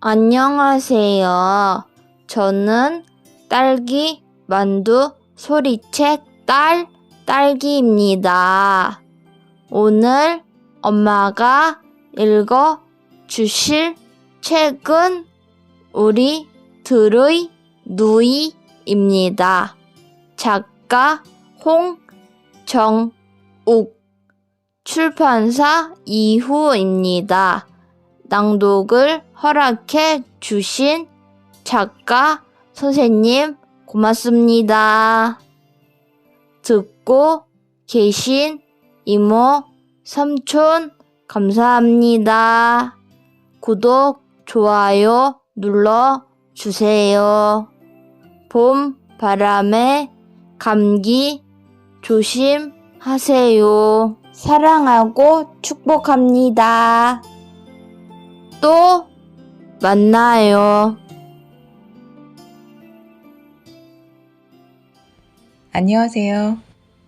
안녕하세요. 저는 딸기 만두 소리책 딸기입니다. 오늘 엄마가 읽어 주실 책은 우리 들의 누이입니다. 작가 홍정욱, 출판사 이후입니다. 낭독을 허락해 주신 작가 선생님 고맙습니다. 듣고 계신 이모, 삼촌 감사합니다. 구독, 좋아요 눌러주세요. 봄, 바람에 감기 조심하세요. 사랑하고 축복합니다. 또 만나요. 안녕하세요.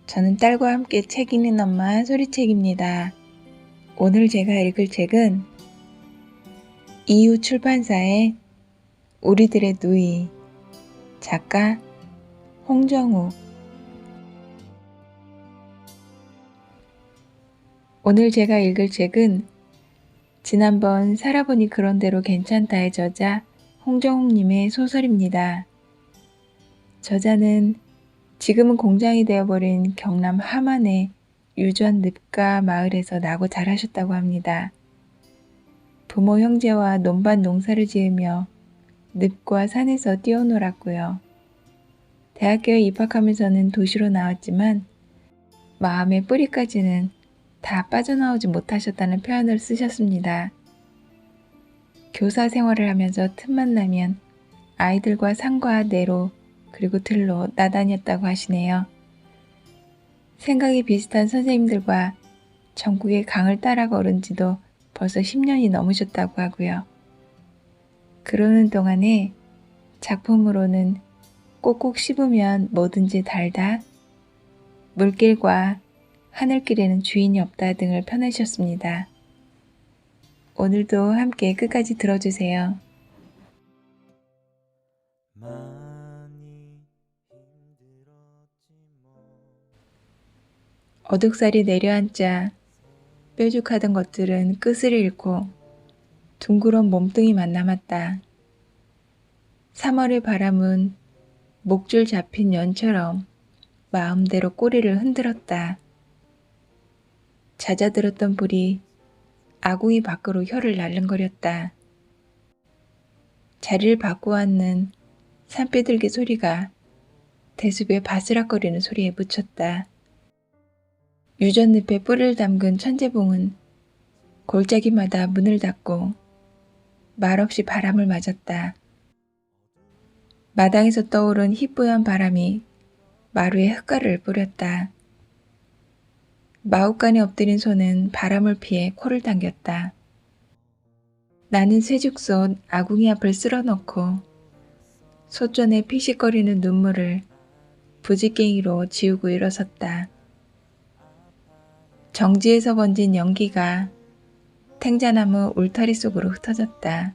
저는 딸과 함께 책 읽는 엄마 소리책입니다. 오늘 제가 읽을 책은 이후 출판사의 우리들의 누이, 작가 홍정욱. 오늘 제가 읽을 책은 지난번 살아보니 그런대로 괜찮다의 저자 홍정욱님의 소설입니다. 저자는 지금은 공장이 되어버린 경남 함안의 유전 늪가 마을에서 나고 자라셨다고 합니다. 부모 형제와 논밭 농사를 지으며 늪과 산에서 뛰어놀았고요. 대학교에 입학하면서는 도시로 나왔지만 마음의 뿌리까지는 다 빠져나오지 못하셨다는 표현을 쓰셨습니다. 교사 생활을 하면서 틈만 나면 아이들과 산과 내로 그리고 들로 나다녔다고 하시네요. 생각이 비슷한 선생님들과 전국의 강을 따라 걸은 지도 벌써 10년이 넘으셨다고 하고요. 그러는 동안에 작품으로는 꼭꼭 씹으면 뭐든지 달다, 물길과 하늘길에는 주인이 없다 등을 펴내셨습니다. 오늘도 함께 끝까지 들어주세요. 어둑살이 내려앉자 뾰족하던 것들은 끝을 잃고 둥그런 몸뚱이만 남았다. 3월의 바람은 목줄 잡힌 연처럼 마음대로 꼬리를 흔들었다. 잦아들었던 불이 아궁이 밖으로 혀를 날름거렸다. 자리를 바꾸어 앉는 산비둘기 소리가 대숲에 바스락거리는 소리에 묻혔다. 유전늪에 뿔을 담근 천재봉은 골짜기마다 문을 닫고 말없이 바람을 맞았다. 마당에서 떠오른 희뿌연 바람이 마루에 흙가루를 뿌렸다. 마구간에 엎드린 소는 바람을 피해 코를 당겼다. 나는 쇠죽솥 아궁이 앞을 쓸어넣고 솥전에 피식거리는 눈물을 부지깽이로 지우고 일어섰다. 정지에서 번진 연기가 탱자나무 울타리 속으로 흩어졌다.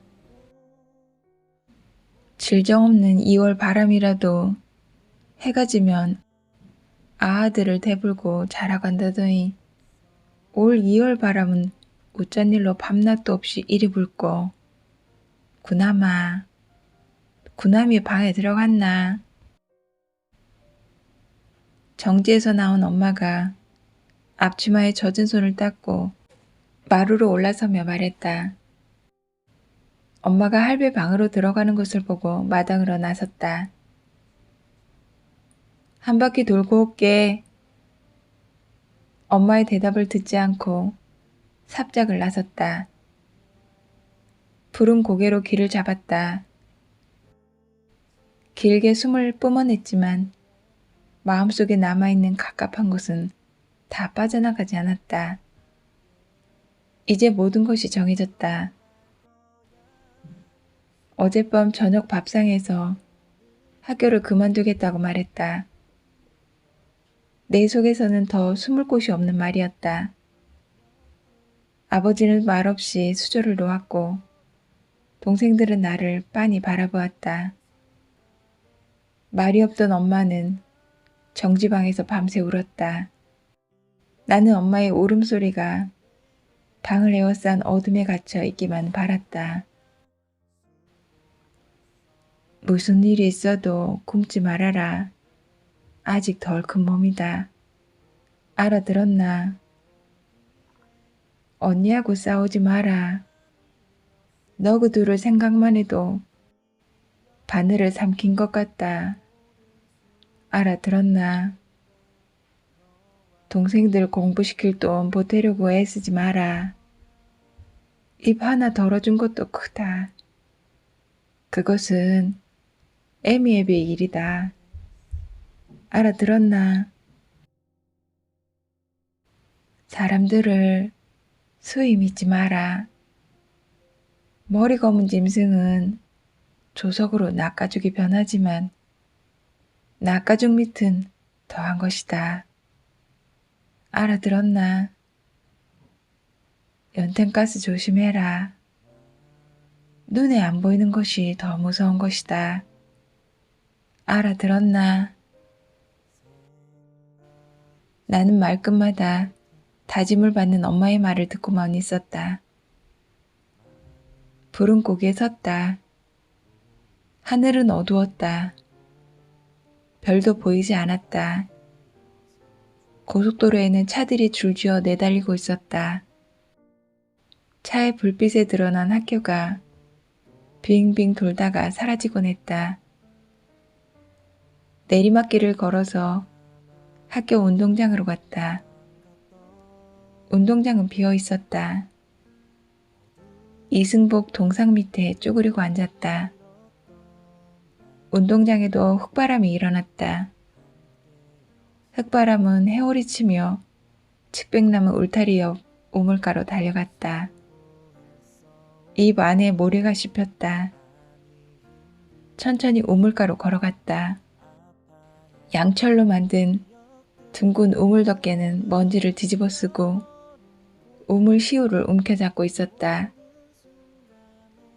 질정없는 2월 바람이라도 해가 지면 아아들을 대불고 자라간다더니 올 2월 바람은 어쩐 일로 밤낮도 없이 이리 불고 구남이 방에 들어갔나. 정지에서 나온 엄마가 앞치마에 젖은 손을 닦고 마루로 올라서며 말했다. 엄마가 할배 방으로 들어가는 것을 보고 마당으로 나섰다. 한 바퀴 돌고 올게. 엄마의 대답을 듣지 않고 삽작을 나섰다. 푸른 고개로 길을 잡았다. 길게 숨을 뿜어냈지만 마음속에 남아있는 갑갑한 것은 다 빠져나가지 않았다. 이제 모든 것이 정해졌다. 어젯밤 저녁 밥상에서 학교를 그만두겠다고 말했다. 내 속에서는 더 숨을 곳이 없는 말이었다. 아버지는 말없이 수저를 놓았고 동생들은 나를 빤히 바라보았다. 말이 없던 엄마는 정지방에서 밤새 울었다. 나는 엄마의 울음소리가 방을 에워싼 어둠에 갇혀 있기만 바랐다. 무슨 일이 있어도 굶지 말아라. 아직 덜 큰 몸이다. 알아들었나? 언니하고 싸우지 마라. 너그 둘을 생각만 해도 바늘을 삼킨 것 같다. 알아들었나? 동생들 공부시킬 돈 보태려고 애쓰지 마라. 입 하나 덜어준 것도 크다. 그것은 애미애비의 일이다. 알아들었나? 사람들을 수히 믿지 마라. 머리 검은 짐승은 조석으로 낚아죽이 변하지만 낚아죽 밑은 더한 것이다. 알아들었나? 연탄가스 조심해라. 눈에 안 보이는 것이 더 무서운 것이다. 알아들었나? 나는 말끝마다 다짐을 받는 엄마의 말을 듣고만 있었다. 불은 고개에 섰다. 하늘은 어두웠다. 별도 보이지 않았다. 고속도로에는 차들이 줄지어 내달리고 있었다. 차의 불빛에 드러난 학교가 빙빙 돌다가 사라지곤 했다. 내리막길을 걸어서 학교 운동장으로 갔다. 운동장은 비어 있었다. 이승복 동상 밑에 쪼그리고 앉았다. 운동장에도 흙바람이 일어났다. 흙바람은 해오리 치며 측백나무 울타리 옆 우물가로 달려갔다. 입 안에 모래가 씹혔다. 천천히 우물가로 걸어갔다. 양철로 만든 둥근 우물 덮개는 먼지를 뒤집어 쓰고 우물 시우를 움켜잡고 있었다.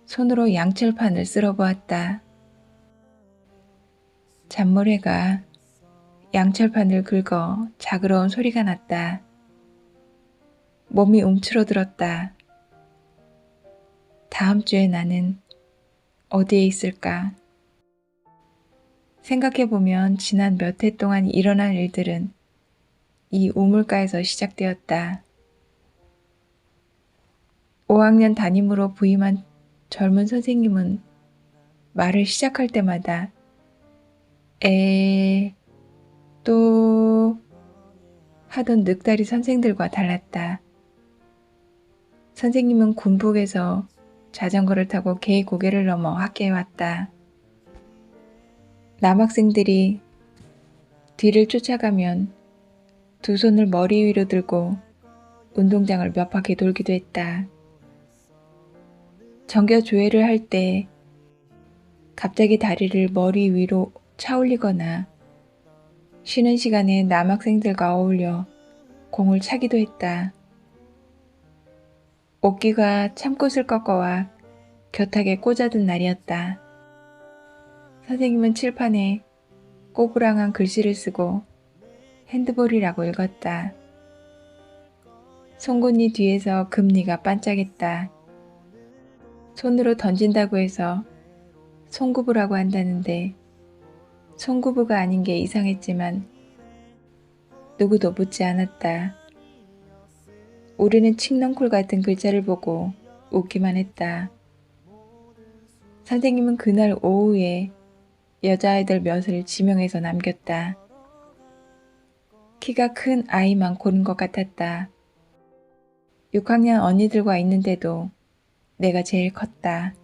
손으로 양철판을 쓸어보았다. 잔모래가 양철판을 긁어 자그러운 소리가 났다. 몸이 움츠러들었다. 다음 주에 나는 어디에 있을까? 생각해보면 지난 몇 해 동안 일어난 일들은 이 우물가에서 시작되었다. 5학년 담임으로 부임한 젊은 선생님은 말을 시작할 때마다 또 하던 늑다리 선생들과 달랐다. 선생님은 군북에서 자전거를 타고 개 고개를 넘어 학교에 왔다. 남학생들이 뒤를 쫓아가면 두 손을 머리 위로 들고 운동장을 몇 바퀴 돌기도 했다. 정겨 조회를 할 때 갑자기 다리를 머리 위로 차올리거나 쉬는 시간에 남학생들과 어울려 공을 차기도 했다. 옥기가 참꽃을 꺾어와 곁하게 꽂아둔 날이었다. 선생님은 칠판에 꼬부랑한 글씨를 쓰고 핸드볼이라고 읽었다. 송곳니 뒤에서 금리가 반짝했다. 손으로 던진다고 해서 송구부라고 한다는데 송구부가 아닌 게 이상했지만 누구도 묻지 않았다. 우리는 칡넝쿨 같은 글자를 보고 웃기만 했다. 선생님은 그날 오후에 여자아이들 몇을 지명해서 남겼다. 키가 큰 아이만 고른 것 같았다. 6학년 언니들과 있는데도 내가 제일 컸다.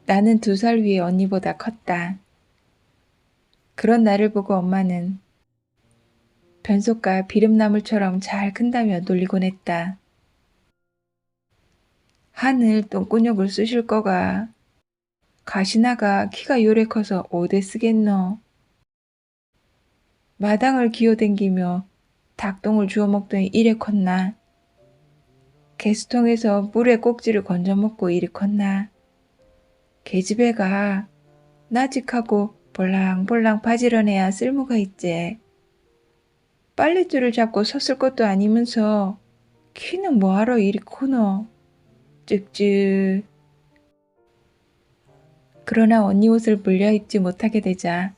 나는 2살 위의 언니보다 컸다. 그런 나를 보고 엄마는 변속과 비름나물처럼 잘 큰다며 놀리곤 했다. 하늘 똥꾸녕을 쑤실 거가 가시나가 키가 요래 커서 어디 쓰겠노. 마당을 기어댕기며 닭똥을 주워 먹더니 이래 컸나. 개수통에서 물에 꼭지를 건져 먹고 이리 컸나. 계집애 가 나직하고 볼랑볼랑 바지런해야 쓸모가 있지. 빨랫줄을 잡고 섰을 것도 아니면서 키는 뭐하러 이리 커노. 쯧쯧. 그러나 언니 옷을 물려 입지 못하게 되자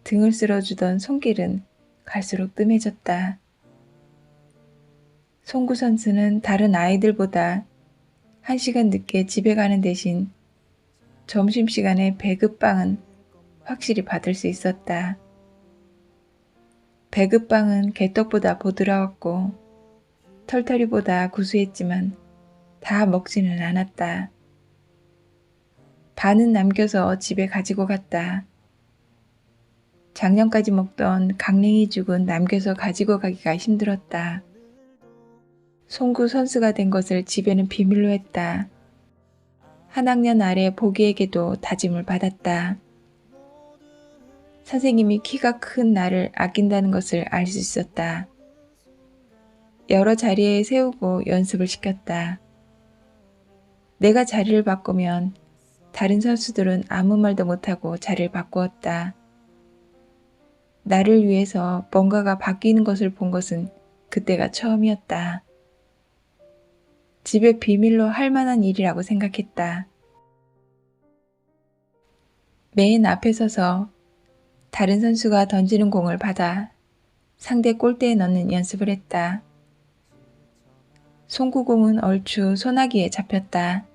등을 쓸어주던 손길은 갈수록 뜸해졌다. 송구 선수는 다른 아이들보다 1시간 늦게 집에 가는 대신 점심시간에 배급빵은 확실히 받을 수 있었다. 배급빵은 개떡보다 부드러웠고 털털이보다 구수했지만 다 먹지는 않았다. 반은 남겨서 집에 가지고 갔다. 작년까지 먹던 강냉이 죽은 남겨서 가지고 가기가 힘들었다. 송구 선수가 된 것을 집에는 비밀로 했다. 한 학년 아래 보기에게도 다짐을 받았다. 선생님이 키가 큰 나를 아낀다는 것을 알 수 있었다. 여러 자리에 세우고 연습을 시켰다. 내가 자리를 바꾸면 다른 선수들은 아무 말도 못하고 자리를 바꾸었다. 나를 위해서 뭔가가 바뀌는 것을 본 것은 그때가 처음이었다. 집에 비밀로 할 만한 일이라고 생각했다. 맨 앞에 서서 다른 선수가 던지는 공을 받아 상대 골대에 넣는 연습을 했다. 송구공은 얼추 소나기에 잡혔다.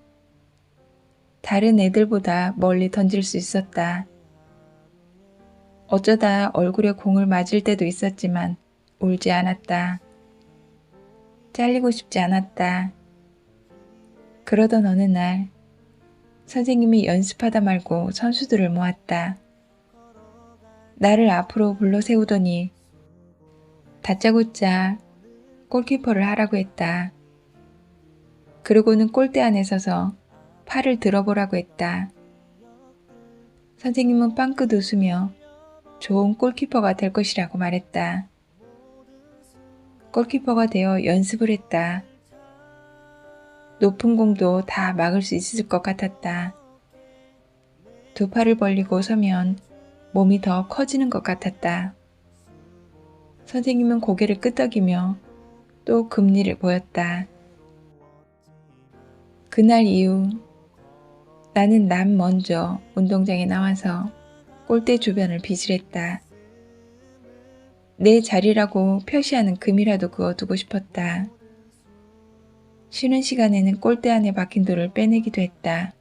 다른 애들보다 멀리 던질 수 있었다. 어쩌다 얼굴에 공을 맞을 때도 있었지만 울지 않았다. 잘리고 싶지 않았다. 그러던 어느 날 선생님이 연습하다 말고 선수들을 모았다. 나를 앞으로 불러 세우더니 다짜고짜 골키퍼를 하라고 했다. 그러고는 골대 안에 서서 팔을 들어보라고 했다. 선생님은 빵긋 웃으며 좋은 골키퍼가 될 것이라고 말했다. 골키퍼가 되어 연습을 했다. 높은 공도 다 막을 수 있을 것 같았다. 두 팔을 벌리고 서면 몸이 더 커지는 것 같았다. 선생님은 고개를 끄덕이며 또 금리를 보였다. 그날 이후 나는 남 먼저 운동장에 나와서 골대 주변을 비실했다. 내 자리라고 표시하는 금이라도 그어두고 싶었다. 쉬는 시간에는 골대 안에 박힌 돌을 빼내기도 했다.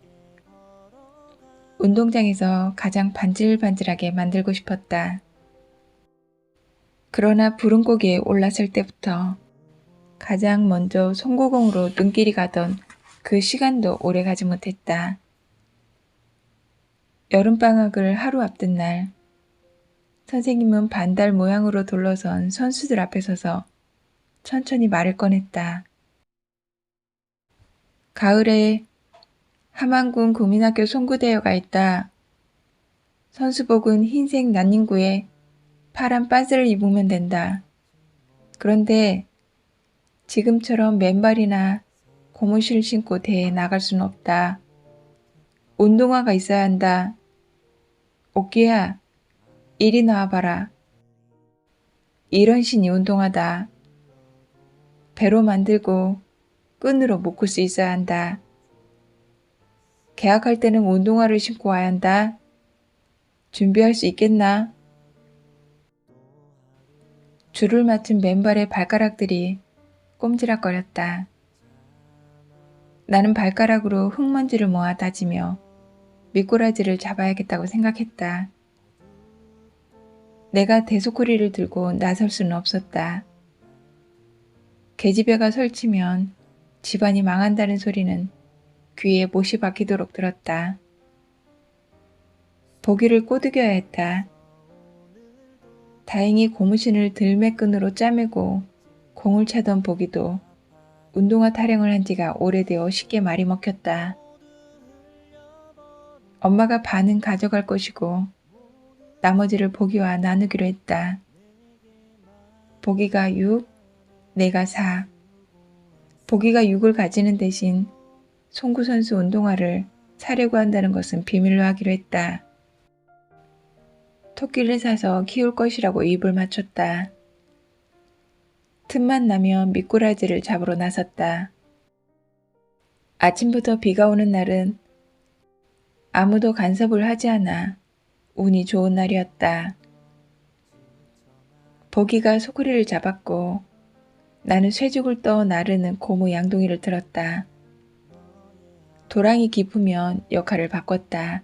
운동장에서 가장 반질반질하게 만들고 싶었다. 그러나 부릉고기에 올랐을 때부터 가장 먼저 송구공으로 눈길이 가던 그 시간도 오래 가지 못했다. 여름방학을 하루 앞둔 날 선생님은 반달 모양으로 둘러선 선수들 앞에 서서 천천히 말을 꺼냈다. 가을에 함안군 국민학교 송구대회가 있다. 선수복은 흰색 난닝구에 파란 빤스를 입으면 된다. 그런데 지금처럼 맨발이나 고무신을 신고 대회에 나갈 수는 없다. 운동화가 있어야 한다. 옥기야, 이리 나와봐라. 이런 신이 운동화다. 배로 만들고 끈으로 묶을 수 있어야 한다. 개학할 때는 운동화를 신고 와야 한다. 준비할 수 있겠나? 줄을 맞춘 맨발의 발가락들이 꼼지락거렸다. 나는 발가락으로 흙먼지를 모아 다지며 미꾸라지를 잡아야겠다고 생각했다. 내가 대소코리를 들고 나설 수는 없었다. 계집애가 설치면 집안이 망한다는 소리는 귀에 못이 박히도록 들었다. 보기를 꼬드겨야 했다. 다행히 고무신을 들매끈으로 짜매고 공을 차던 보기도 운동화 타령을 한 지가 오래되어 쉽게 말이 먹혔다. 엄마가 반은 가져갈 것이고 나머지를 보기와 나누기로 했다. 보기가 6, 내가 4. 보기가 육을 가지는 대신 송구 선수 운동화를 사려고 한다는 것은 비밀로 하기로 했다. 토끼를 사서 키울 것이라고 입을 맞췄다. 틈만 나면 미꾸라지를 잡으러 나섰다. 아침부터 비가 오는 날은 아무도 간섭을 하지 않아 운이 좋은 날이었다. 보기가 소쿠리를 잡았고 나는 쇠죽을 떠 나르는 고무 양동이를 들었다. 도랑이 깊으면 역할을 바꿨다.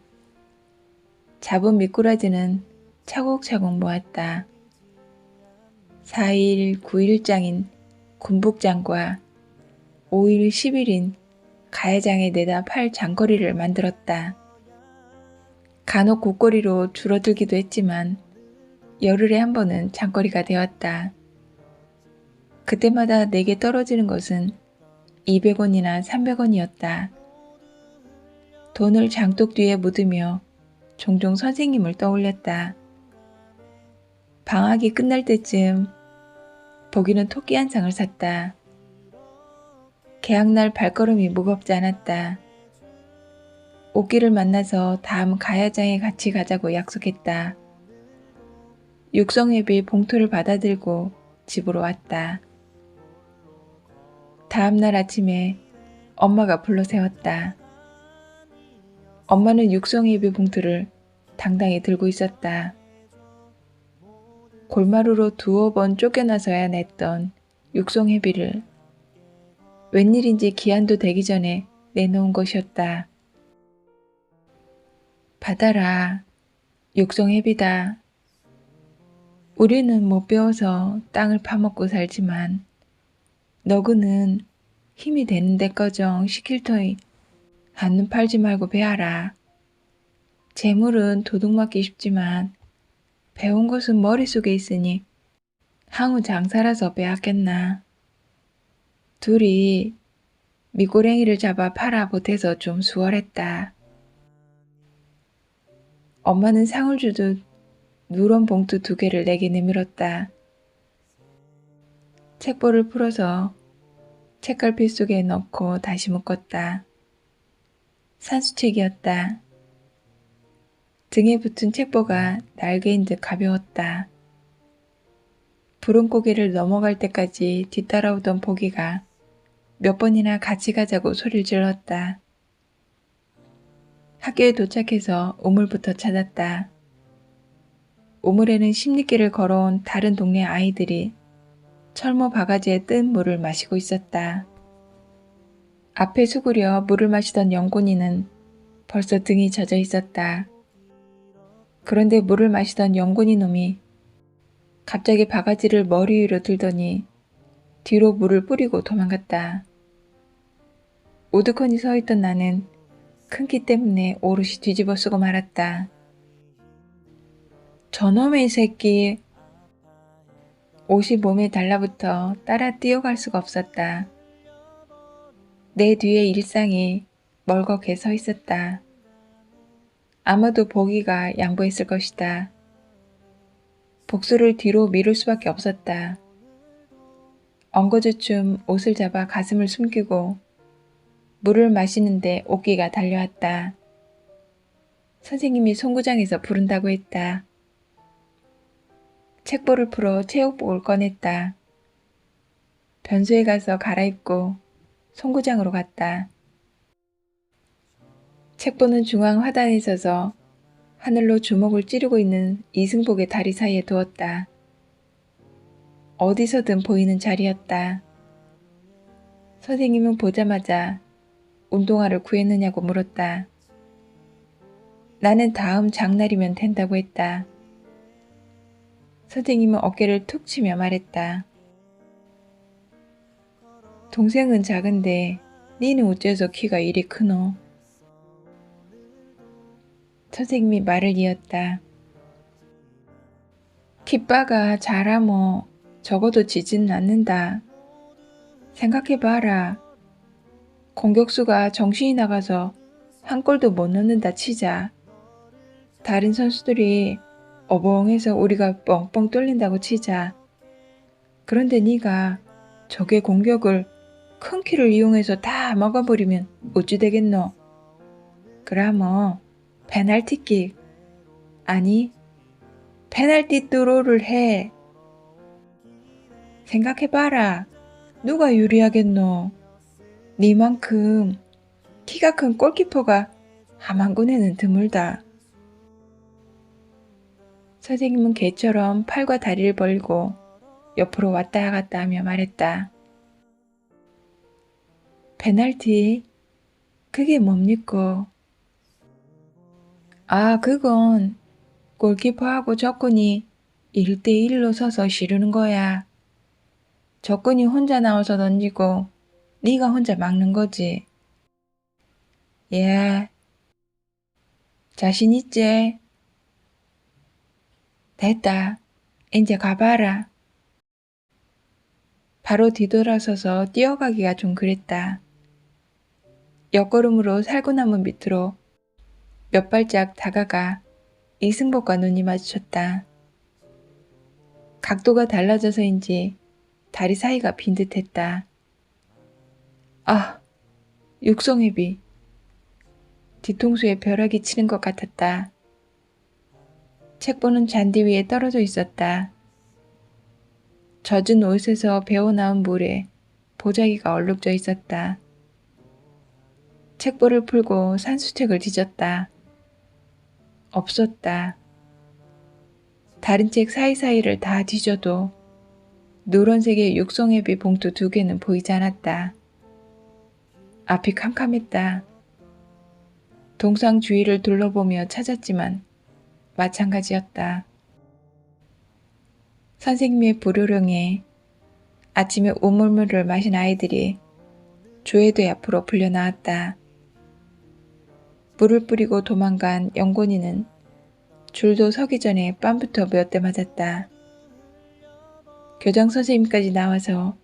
잡은 미꾸라지는 차곡차곡 모았다. 4일, 9일장인 군복장과 5일, 10일인 가야장에 내다 팔 장거리를 만들었다. 간혹 곡거리로 줄어들기도 했지만 열흘에 한 번은 장거리가 되었다. 그때마다 내게 떨어지는 것은 200원이나 300원이었다. 돈을 장독 뒤에 묻으며 종종 선생님을 떠올렸다. 방학이 끝날 때쯤 보기는 토끼 한 쌍을 샀다. 개학날 발걸음이 무겁지 않았다. 옥기를 만나서 다음 가야장에 같이 가자고 약속했다. 육성회비 봉투를 받아들고 집으로 왔다. 다음 날 아침에 엄마가 불러 세웠다. 엄마는 육성회비 봉투를 당당히 들고 있었다. 골마루로 두어 번 쫓겨나서야 냈던 육성회비를 웬일인지 기한도 되기 전에 내놓은 것이었다. 받아라. 육성회비다. 우리는 못 배워서 땅을 파먹고 살지만 너그는 힘이 되는데 꺼정 시킬 터이 한눈 팔지 말고 배워라. 재물은 도둑맞기 쉽지만 배운 것은 머릿속에 있으니 항우 장사라서 빼앗겠나. 둘이 미고랭이를 잡아 팔아 보태서 좀 수월했다. 엄마는 상을 주듯 누런 봉투 2개를 내게 내밀었다. 책보를 풀어서 책갈피 속에 넣고 다시 묶었다. 산수책이었다. 등에 붙은 책보가 날개인 듯 가벼웠다. 푸른 고개를 넘어갈 때까지 뒤따라오던 보기가 몇 번이나 같이 가자고 소리를 질렀다. 학교에 도착해서 우물부터 찾았다. 우물에는 10리길을 걸어온 다른 동네 아이들이 철모 바가지에 뜬 물을 마시고 있었다. 앞에 수구려 물을 마시던 영곤이는 벌써 등이 젖어 있었다. 그런데 물을 마시던 영곤이 놈이 갑자기 바가지를 머리 위로 들더니 뒤로 물을 뿌리고 도망갔다. 우두커니 서 있던 나는 큰 키 때문에 오롯이 뒤집어 쓰고 말았다. 저놈의 새끼. 옷이 몸에 달라붙어 따라 뛰어갈 수가 없었다. 내 뒤에 일상이 멀겋게 서 있었다. 아마도 보기가 양보했을 것이다. 복수를 뒤로 미룰 수밖에 없었다. 엉거주춤 옷을 잡아 가슴을 숨기고 물을 마시는데 옥기가 달려왔다. 선생님이 송구장에서 부른다고 했다. 책보를 풀어 체육복을 꺼냈다. 변소에 가서 갈아입고 송구장으로 갔다. 책보는 중앙 화단에 서서 하늘로 주먹을 찌르고 있는 이승복의 다리 사이에 두었다. 어디서든 보이는 자리였다. 선생님은 보자마자 운동화를 구했느냐고 물었다. 나는 다음 장날이면 된다고 했다. 선생님은 어깨를 툭 치며 말했다. 동생은 작은데 니는 어째서 키가 이리 크노? 선생님이 말을 이었다. kit바가 잘하모 적어도 지지는 않는다. 생각해봐라. 공격수가 정신이 나가서 한 골도 못 넣는다 치자. 다른 선수들이 어벙해서 우리가 뻥뻥 뚫린다고 치자. 그런데 네가 적의 공격을 큰 키를 이용해서 다 먹어버리면 어찌 되겠노? 그라모 페널티킥 아니 페널티 드로우를 해. 생각해봐라. 누가 유리하겠노? 니만큼 키가 큰 골키퍼가 함한군에는 드물다. 선생님은 개처럼 팔과 다리를 벌리고 옆으로 왔다 갔다 하며 말했다. 페널티? 그게 뭡니까? 아, 그건 골키퍼하고 적군이 1대1로 서서 지르는 거야. 적군이 혼자 나와서 던지고 네가 혼자 막는 거지. 예. 자신 있지? 됐다. 이제 가봐라. 바로 뒤돌아서서 뛰어가기가 좀 그랬다. 옆걸음으로 살구나무 밑으로 몇 발짝 다가가 이승복과 눈이 마주쳤다. 각도가 달라져서인지 다리 사이가 빈 듯했다. 아, 육성회비. 뒤통수에 벼락이 치는 것 같았다. 책보는 잔디 위에 떨어져 있었다. 젖은 옷에서 배어나온 물에 보자기가 얼룩져 있었다. 책보를 풀고 산수책을 뒤졌다. 없었다. 다른 책 사이사이를 다 뒤져도 노란색의 육성회비 봉투 2개는 보이지 않았다. 앞이 캄캄했다. 동상 주위를 둘러보며 찾았지만 마찬가지였다. 선생님의 불호령에 아침에 오물물을 마신 아이들이 조회대 앞으로 불려나왔다. 물을 뿌리고 도망간 영곤이는 줄도 서기 전에 뺨부터 몇 대 맞았다. 교장 선생님까지 나와서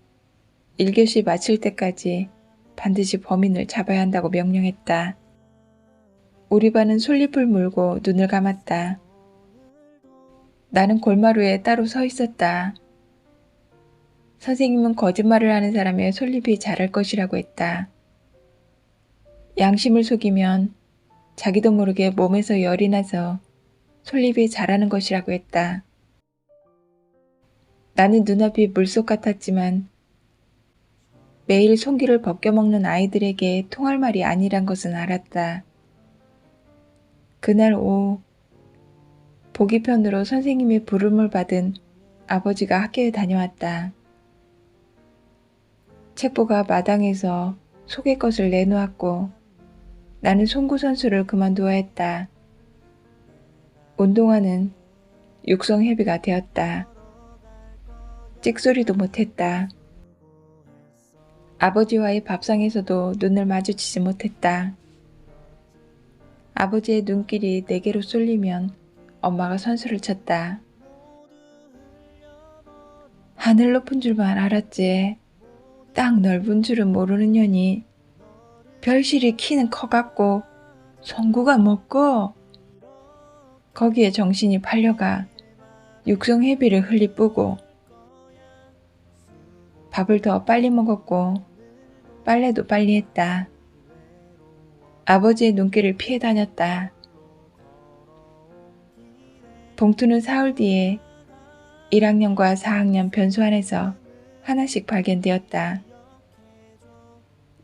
1교시 마칠 때까지 반드시 범인을 잡아야 한다고 명령했다. 우리 반은 솔잎을 물고 눈을 감았다. 나는 골마루에 따로 서 있었다. 선생님은 거짓말을 하는 사람의 솔잎이 자랄 것이라고 했다. 양심을 속이면 자기도 모르게 몸에서 열이 나서 솔잎이 자라는 것이라고 했다. 나는 눈앞이 물속 같았지만 매일 송기를 벗겨먹는 아이들에게 통할 말이 아니란 것은 알았다. 그날 오후 보기편으로 선생님의 부름을 받은 아버지가 학교에 다녀왔다. 책보가 마당에서 속의 것을 내놓았고 나는 송구 선수를 그만두어야 했다. 운동화는 육성회비가 되었다. 찍소리도 못했다. 아버지와의 밥상에서도 눈을 마주치지 못했다. 아버지의 눈길이 내게로 쏠리면 엄마가 선수를 쳤다. 하늘 높은 줄만 알았지. 땅 넓은 줄은 모르는 년이. 별실이 키는 커갖고 송구가 먹고 거기에 정신이 팔려가 육성회비를 흘리뿌고 밥을 더 빨리 먹었고 빨래도 빨리 했다. 아버지의 눈길을 피해 다녔다. 봉투는 사흘 뒤에 1학년과 4학년 변소안에서 하나씩 발견되었다.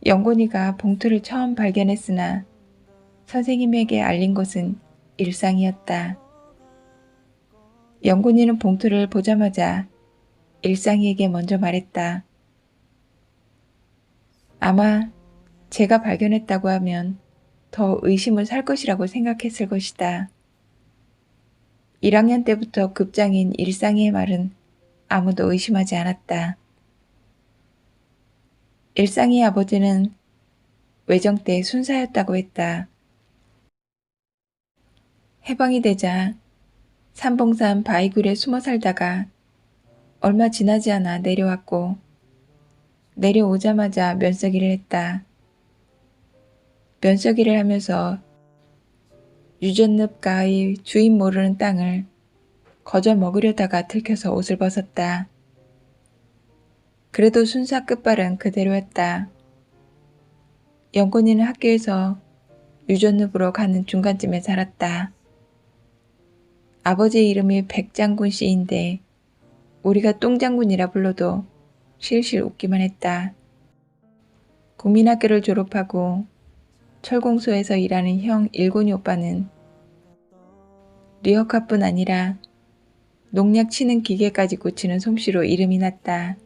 영곤이가 봉투를 처음 발견했으나 선생님에게 알린 것은 일상이었다. 영곤이는 봉투를 보자마자 일상이에게 먼저 말했다. 아마 제가 발견했다고 하면 더 의심을 살 것이라고 생각했을 것이다. 1학년 때부터 급장인 일상이의 말은 아무도 의심하지 않았다. 일상이의 아버지는 외정 때 순사였다고 했다. 해방이 되자 삼봉산 바위굴에 숨어 살다가 얼마 지나지 않아 내려왔고 내려오자마자 면서기를 했다. 면서기를 하면서 유전늪가의 주인 모르는 땅을 거저 먹으려다가 들켜서 옷을 벗었다. 그래도 순사 끝발은 그대로였다. 영곤이는 학교에서 유전읍으로 가는 중간쯤에 살았다. 아버지의 이름이 백장군 씨인데 우리가 똥장군이라 불러도 실실 웃기만 했다. 국민학교를 졸업하고 철공소에서 일하는 형 일곤이 오빠는 리어카뿐 아니라 농약 치는 기계까지 고치는 솜씨로 이름이 났다.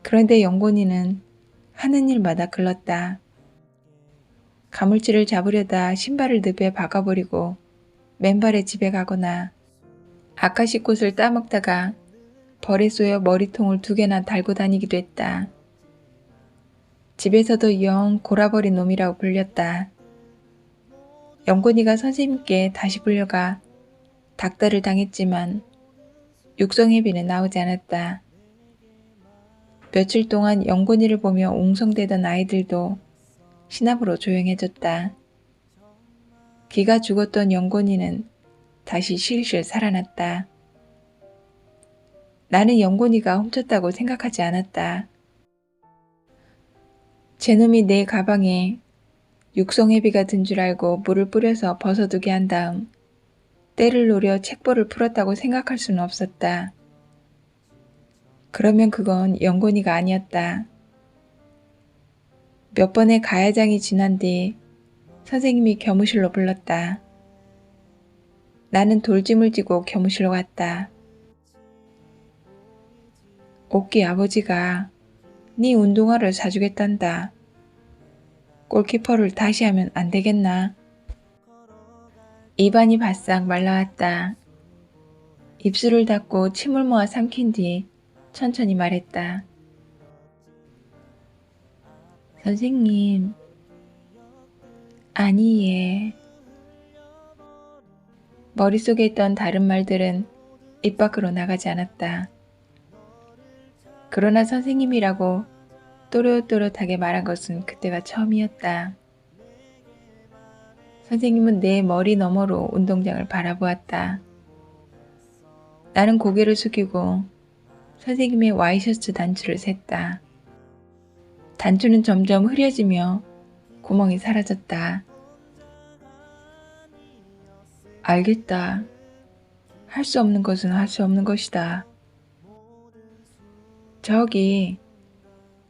그런데 영곤이는 하는 일마다 글렀다. 가물치를 잡으려다 신발을 늪에 박아버리고 맨발에 집에 가거나 아카시꽃을 따먹다가 벌에 쏘여 머리통을 2개나 달고 다니기도 했다. 집에서도 영 골아버린 놈이라고 불렸다. 영곤이가 선생님께 다시 불려가 닥달을 당했지만 육성회비는 나오지 않았다. 며칠 동안 영곤이를 보며 웅성대던 아이들도 시납으로 조용해졌다. 기가 죽었던 영곤이는 다시 실실 살아났다. 나는 영곤이가 훔쳤다고 생각하지 않았다. 제놈이 내 가방에 육성회비가 든 줄 알고 물을 뿌려서 벗어두게 한 다음 때를 노려 책벌을 풀었다고 생각할 수는 없었다. 그러면 그건 영곤이가 아니었다. 몇 번의 가야장이 지난 뒤 선생님이 교무실로 불렀다. 나는 돌짐을 지고 교무실로 갔다. 옥기 아버지가 네 운동화를 사주겠단다. 골키퍼를 다시 하면 안 되겠나? 입안이 바싹 말라왔다. 입술을 닫고 침을 모아 삼킨 뒤 천천히 말했다. 선생님, 아니 예. 머릿속에 있던 다른 말들은 입 밖으로 나가지 않았다. 그러나 선생님이라고 또렷또렷하게 말한 것은 그때가 처음이었다. 선생님은 내 머리 너머로 운동장을 바라보았다. 나는 고개를 숙이고 선생님의 와이셔츠 단추를 셌다. 단추는 점점 흐려지며 구멍이 사라졌다. 알겠다. 할 수 없는 것은 할 수 없는 것이다. 저기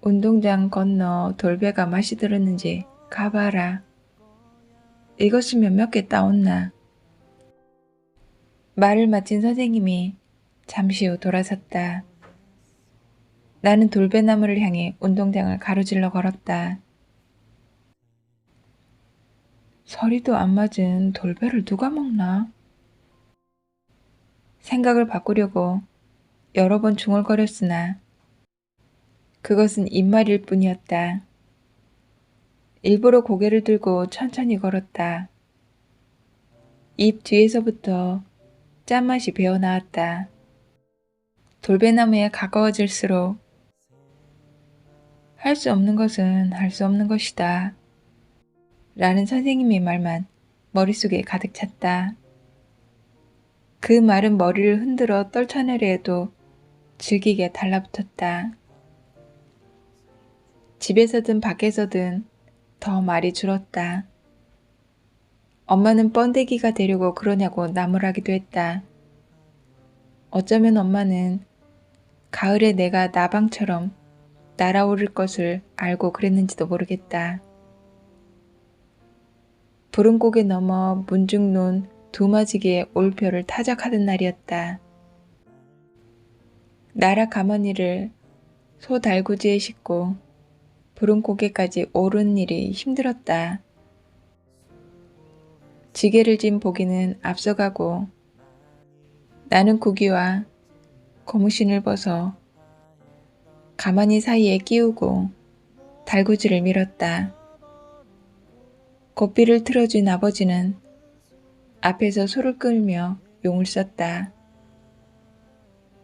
운동장 건너 돌배가 맛이 들었는지 가봐라. 읽었으면 몇 개 따온나. 말을 마친 선생님이 잠시 후 돌아섰다. 나는 돌배나무를 향해 운동장을 가로질러 걸었다. 서리도 안 맞은 돌배를 누가 먹나? 생각을 바꾸려고 여러 번 중얼거렸으나 그것은 입말일 뿐이었다. 일부러 고개를 들고 천천히 걸었다. 입 뒤에서부터 짠맛이 배어나왔다. 돌배나무에 가까워질수록 할 수 없는 것은 할 수 없는 것이다. 라는 선생님의 말만 머릿속에 가득 찼다. 그 말은 머리를 흔들어 떨쳐내려 해도 질기게 달라붙었다. 집에서든 밖에서든 더 말이 줄었다. 엄마는 번데기가 되려고 그러냐고 나무라기도 했다. 어쩌면 엄마는 가을에 내가 나방처럼 날아오를 것을 알고 그랬는지도 모르겠다. 푸른 고개 넘어 문중론 두마지기의 올표를 타작하던 날이었다. 나라 가머니를 소 달구지에 싣고 푸른 고개까지 오른 일이 힘들었다. 지게를 진 보기는 앞서가고 나는 구기와 고무신을 벗어 가마니 사이에 끼우고 달구지를 밀었다. 고삐를 틀어준 아버지는 앞에서 소를 끌며 용을 썼다.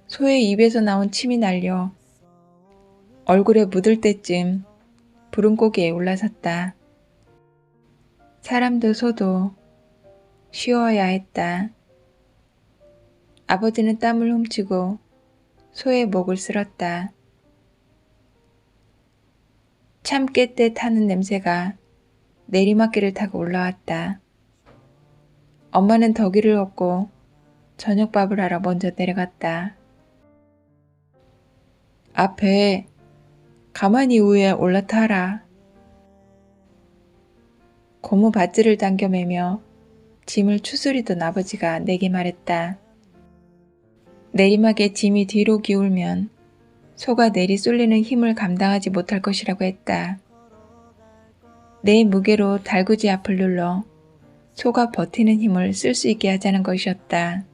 소의 입에서 나온 침이 날려 얼굴에 묻을 때쯤 푸른 고개에 올라섰다. 사람도 소도 쉬어야 했다. 아버지는 땀을 훔치고 소의 목을 쓸었다. 참깨때 타는 냄새가 내리막길을 타고 올라왔다. 엄마는 덕이를 얻고 저녁밥을 하러 먼저 내려갔다. 앞에 가만히 위에 올라타라. 고무 밧줄을 당겨 매며 짐을 추스리던 아버지가 내게 말했다. 내리막에 짐이 뒤로 기울면 소가 내리 쏠리는 힘을 감당하지 못할 것이라고 했다. 내 무게로 달구지 앞을 눌러 소가 버티는 힘을 쓸 수 있게 하자는 것이었다.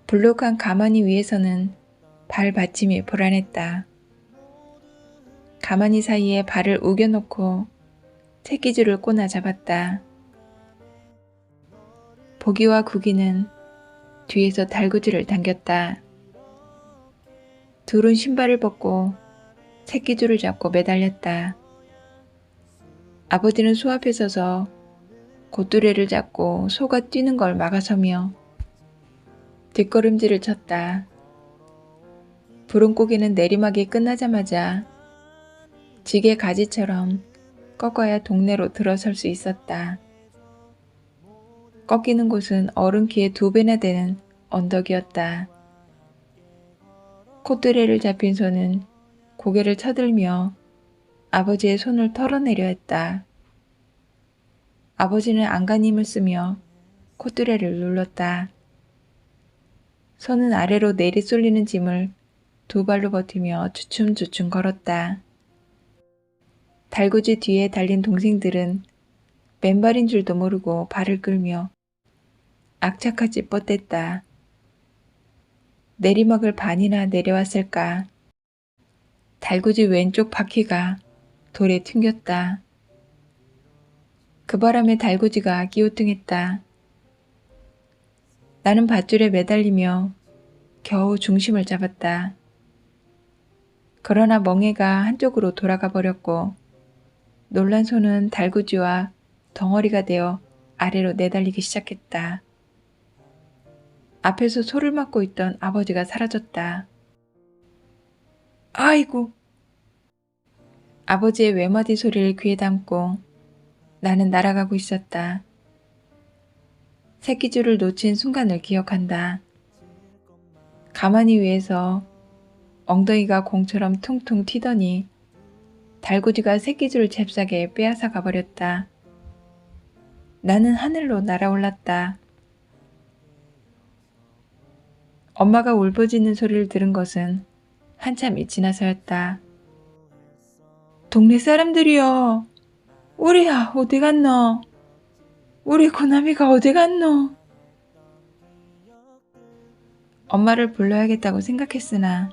불룩한 가마니 위에서는 발 받침이 불안했다. 가마니 사이에 발을 우겨놓고 새끼줄을 꼬나 잡았다. 보기와 구기는 뒤에서 달구지를 당겼다. 둘은 신발을 벗고 새끼줄을 잡고 매달렸다. 아버지는 소 앞에 서서 고뚜레를 잡고 소가 뛰는 걸 막아서며 뒷걸음질을 쳤다. 부름고개는 내리막이 끝나자마자 지게 가지처럼 꺾어야 동네로 들어설 수 있었다. 꺾이는 곳은 어른 키의 2배나 되는 언덕이었다. 콧뚜레를 잡힌 소는 고개를 쳐들며 아버지의 손을 털어내려 했다. 아버지는 안간힘을 쓰며 콧뚜레를 눌렀다. 소는 아래로 내리 쏠리는 짐을 2발로 버티며 주춤주춤 걸었다. 달구지 뒤에 달린 동생들은 맨발인 줄도 모르고 발을 끌며 악착같이 뻗댔다. 내리막을 반이나 내려왔을까. 달구지 왼쪽 바퀴가 돌에 튕겼다. 그 바람에 달구지가 기우뚱했다. 나는 밧줄에 매달리며 겨우 중심을 잡았다. 그러나 멍해가 한쪽으로 돌아가 버렸고 놀란 소는 달구지와 덩어리가 되어 아래로 내달리기 시작했다. 앞에서 소를 맡고 있던 아버지가 사라졌다. 아이고! 아버지의 외마디 소리를 귀에 담고 나는 날아가고 있었다. 새끼줄을 놓친 순간을 기억한다. 가마니 위에서 엉덩이가 공처럼 퉁퉁 튀더니 달구지가 새끼줄을 잽싸게 빼앗아 가버렸다. 나는 하늘로 날아올랐다. 엄마가 울부짖는 소리를 들은 것은 한참이 지나서였다. 동네 사람들이여, 우리야 어디 갔노? 우리 고남이가 어디 갔노? 엄마를 불러야겠다고 생각했으나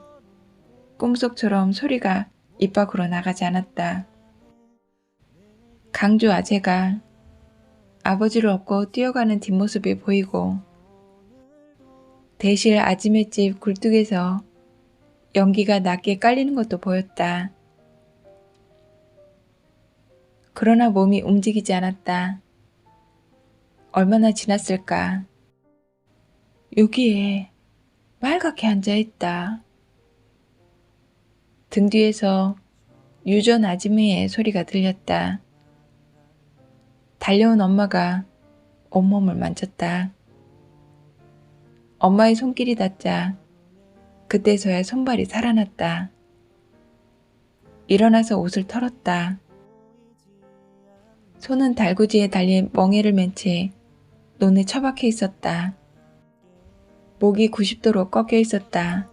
꿈속처럼 소리가 입 밖으로 나가지 않았다. 강주 아재가 아버지를 업고 뛰어가는 뒷모습이 보이고 대실 아지매집 굴뚝에서 연기가 낮게 깔리는 것도 보였다. 그러나 몸이 움직이지 않았다. 얼마나 지났을까. 여기에 말갛게 앉아있다. 등 뒤에서 유전 아지매의 소리가 들렸다. 달려온 엄마가 온몸을 만졌다. 엄마의 손길이 닿자 그때서야 손발이 살아났다. 일어나서 옷을 털었다. 손은 달구지에 달린 멍에를 맨 채 논에 처박혀 있었다. 목이 90도로 꺾여 있었다.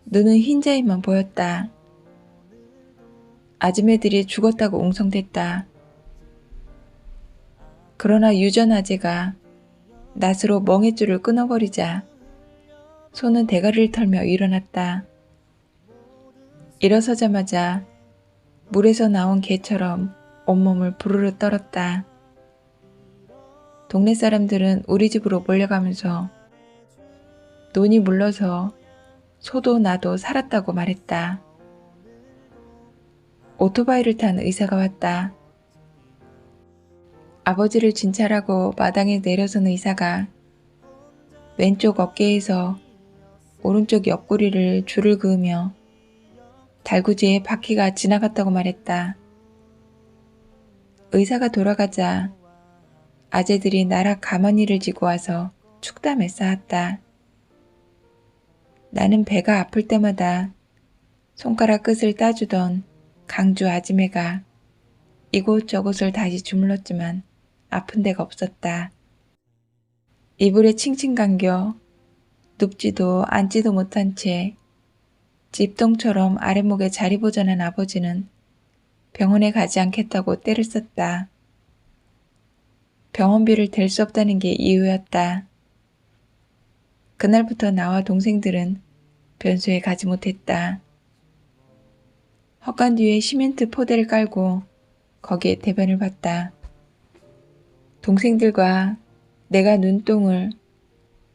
눈은 흰자위만 보였다. 아줌매들이 죽었다고 웅성댔다. 그러나 유전 아재가 낫으로 멍에줄을 끊어버리자 소는 대가리를 털며 일어났다. 일어서자마자 물에서 나온 개처럼 온몸을 부르르 떨었다. 동네 사람들은 우리 집으로 몰려가면서 논이 물러서 소도 나도 살았다고 말했다. 오토바이를 탄 의사가 왔다. 아버지를 진찰하고 마당에 내려선 의사가 왼쪽 어깨에서 오른쪽 옆구리를 줄을 그으며 달구지에 바퀴가 지나갔다고 말했다. 의사가 돌아가자 아재들이 나라 가마니를 지고 와서 축담에 쌓았다. 나는 배가 아플 때마다 손가락 끝을 따주던 강주 아지매가 이곳저곳을 다시 주물렀지만 아픈 데가 없었다. 이불에 칭칭 감겨 눕지도 앉지도 못한 채 집동처럼 아랫목에 자리 보전한 아버지는 병원에 가지 않겠다고 떼를 썼다. 병원비를 댈 수 없다는 게 이유였다. 그날부터 나와 동생들은 변소에 가지 못했다. 헛간 뒤에 시멘트 포대를 깔고 거기에 대변을 봤다. 동생들과 내가 눈동을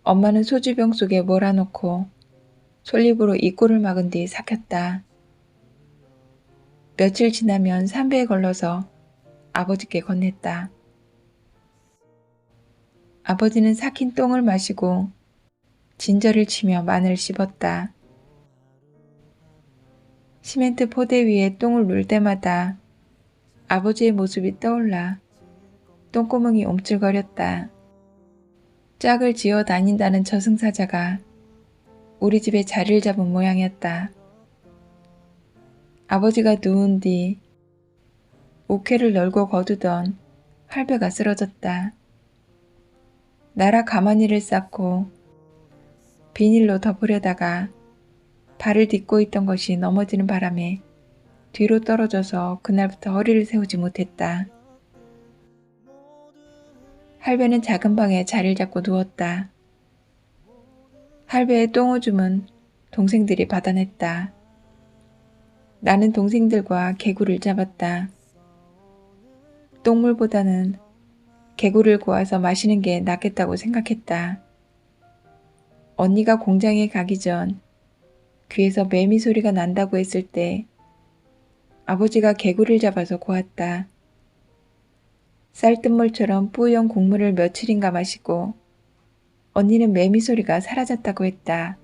엄마는 소주병 속에 몰아넣고 솔잎으로 입구를 막은 뒤 삭혔다. 며칠 지나면 삼배에 걸러서 아버지께 건넸다. 아버지는 삭힌 똥을 마시고 진저를 치며 마늘을 씹었다. 시멘트 포대 위에 똥을 눌 때마다 아버지의 모습이 떠올라 똥구멍이 움찔거렸다. 짝을 지어 다닌다는 저승사자가 우리 집에 자리를 잡은 모양이었다. 아버지가 누운 뒤 옥회를 널고 거두던 할배가 쓰러졌다. 나라 가마니를 쌓고 비닐로 덮으려다가 발을 딛고 있던 것이 넘어지는 바람에 뒤로 떨어져서 그날부터 허리를 세우지 못했다. 할배는 작은 방에 자리를 잡고 누웠다. 할배의 똥오줌은 동생들이 받아냈다. 나는 동생들과 개구리를 잡았다. 똥물보다는 개구리를 구워서 마시는 게 낫겠다고 생각했다. 언니가 공장에 가기 전 귀에서 매미 소리가 난다고 했을 때 아버지가 개구리를 잡아서 구웠다. 쌀뜨물처럼 뿌연 국물을 며칠인가 마시고 언니는 매미 소리가 사라졌다고 했다.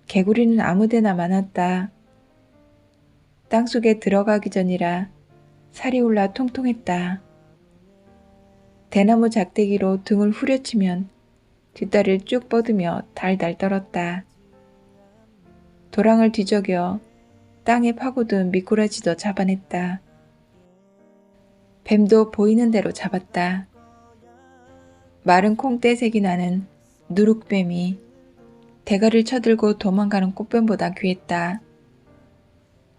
개구리는 아무데나 많았다. 땅속에 들어가기 전이라 살이 올라 통통했다. 대나무 작대기로 등을 후려치면 뒷다리를 쭉 뻗으며 달달 떨었다. 도랑을 뒤적여 땅에 파고든 미꾸라지도 잡아냈다. 뱀도 보이는 대로 잡았다. 마른 콩떼색이 나는 누룩뱀이 대가리를 쳐들고 도망가는 꽃뱀보다 귀했다.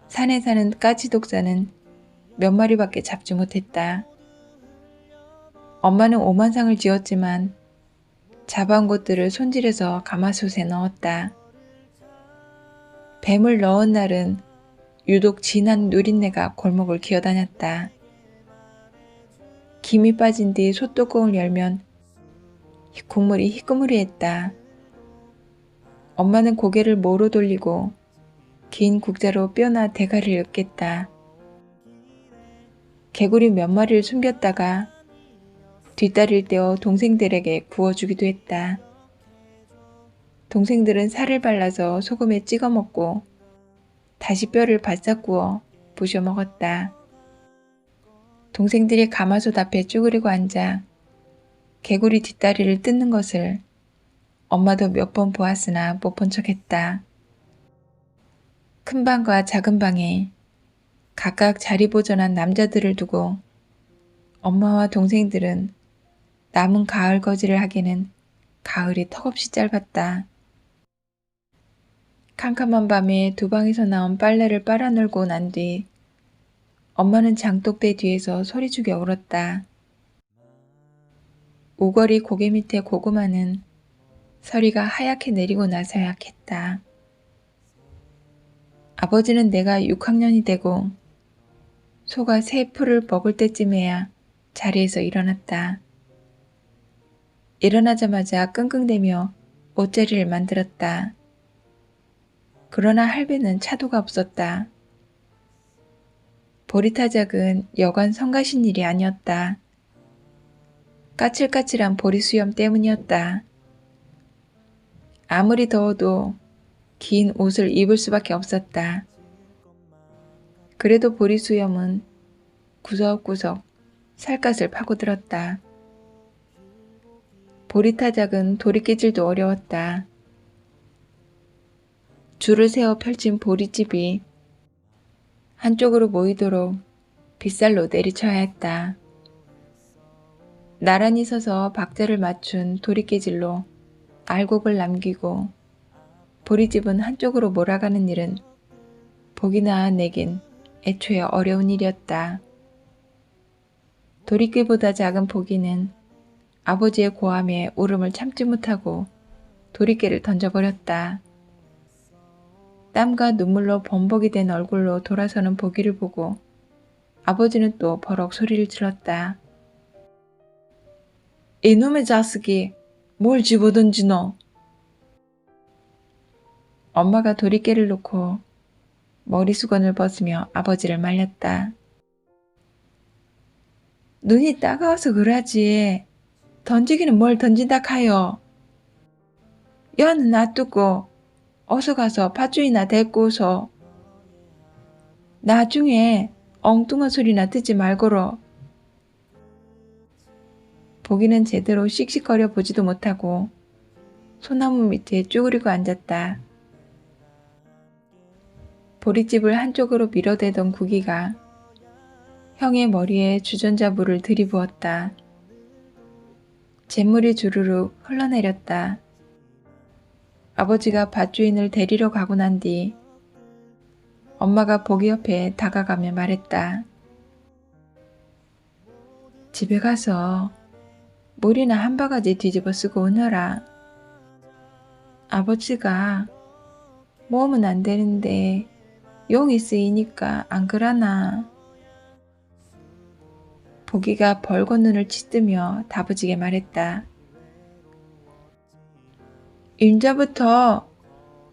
산에 사는 까치독사는 몇 마리밖에 잡지 못했다. 엄마는 오만상을 지었지만 잡아온 것들을 손질해서 가마솥에 넣었다. 뱀을 넣은 날은 유독 진한 누린내가 골목을 기어다녔다. 김이 빠진 뒤 솥뚜껑을 열면 국물이 희끄무리했다. 엄마는 고개를 모로 돌리고 긴 국자로 뼈나 대가리를 으깼다. 개구리 몇 마리를 숨겼다가 뒷다리를 떼어 동생들에게 구워주기도 했다. 동생들은 살을 발라서 소금에 찍어 먹고 다시 뼈를 바싹 구워 부셔 먹었다. 동생들이 가마솥 앞에 쭈그리고 앉아 개구리 뒷다리를 뜯는 것을 엄마도 몇 번 보았으나 못 본 척했다. 큰 방과 작은 방에 각각 자리 보전한 남자들을 두고 엄마와 동생들은 남은 가을 거지를 하기에는 가을이 턱없이 짧았다. 캄캄한 밤에 두 방에서 나온 빨래를 빨아널고 난 뒤 엄마는 장독대 뒤에서 소리 죽여 울었다. 우거리 고개 밑에 고구마는 서리가 하얗게 내리고 나서야 캤다. 아버지는 내가 6학년이 되고 소가 새 풀을 먹을 때쯤에야 자리에서 일어났다. 일어나자마자 끙끙대며 옷자리를 만들었다. 그러나 할배는 차도가 없었다. 보리타작은 여간 성가신 일이 아니었다. 까칠까칠한 보리수염 때문이었다. 아무리 더워도 긴 옷을 입을 수밖에 없었다. 그래도 보리수염은 구석구석 살갗을 파고들었다. 보리타작은 도리깨질도 어려웠다. 줄을 세워 펼친 보리집이 한쪽으로 모이도록 빗살로 내리쳐야 했다. 나란히 서서 박자를 맞춘 도리깨질로 알곡을 남기고 보리집은 한쪽으로 몰아가는 일은 복이나 내겐 애초에 어려운 일이었다. 도리깨보다 작은 복이는 아버지의 고함에 울음을 참지 못하고 도리깨를 던져버렸다. 땀과 눈물로 범벅이 된 얼굴로 돌아서는 복이를 보고 아버지는 또 버럭 소리를 질렀다. 이놈의 자식이 뭘 집어던지 너. 엄마가 도리깨를 놓고 머리수건을 벗으며 아버지를 말렸다. 눈이 따가워서 그러지. 던지기는 뭘 던진다 카요. 여는 놔두고 어서 가서 팥죽이나 데리고 오소. 나중에 엉뚱한 소리나 듣지 말고로. 보기는 제대로 씩씩거려 보지도 못하고 소나무 밑에 쭈그리고 앉았다. 보리집을 한쪽으로 밀어대던 구기가 형의 머리에 주전자 물을 들이부었다. 잿물이 주르륵 흘러내렸다. 아버지가 밭주인을 데리러 가고 난 뒤 엄마가 보기 옆에 다가가며 말했다. 집에 가서 물이나 한 바가지 뒤집어 쓰고 오너라. 아버지가 모으면 안 되는데 용이 쓰이니까 안 그러나. 보기가 벌겋 눈을 치뜨며 다부지게 말했다. 임자부터